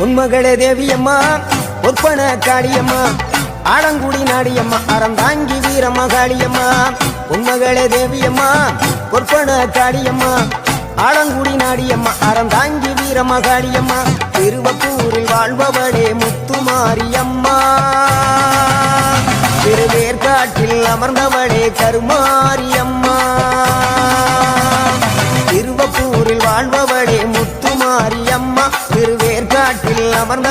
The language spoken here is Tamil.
உன்மகளே தேவியம்மா ஒற்பன காளியம்மா ஆலங்குடி நாடியம்மா அறந்தாங்கி வீரம்மா காளியம்மா உன்மகளே தேவியம்மா ஒற்பன காளியம்மா ஆலங்குடி நாடியம்மா அறந்தாங்கி வீரம்மா காளியம்மா திருவப்பூரில் வாழ்பவளே முத்துமாரியம்மா திருவேற்காட்டில் அமர்ந்தவளே கருமாரியம்மா திருவப்பூரில் வாழ்பவளே முத்துமாரியம்மா திருவேற்காட்டில் அமர்ந்த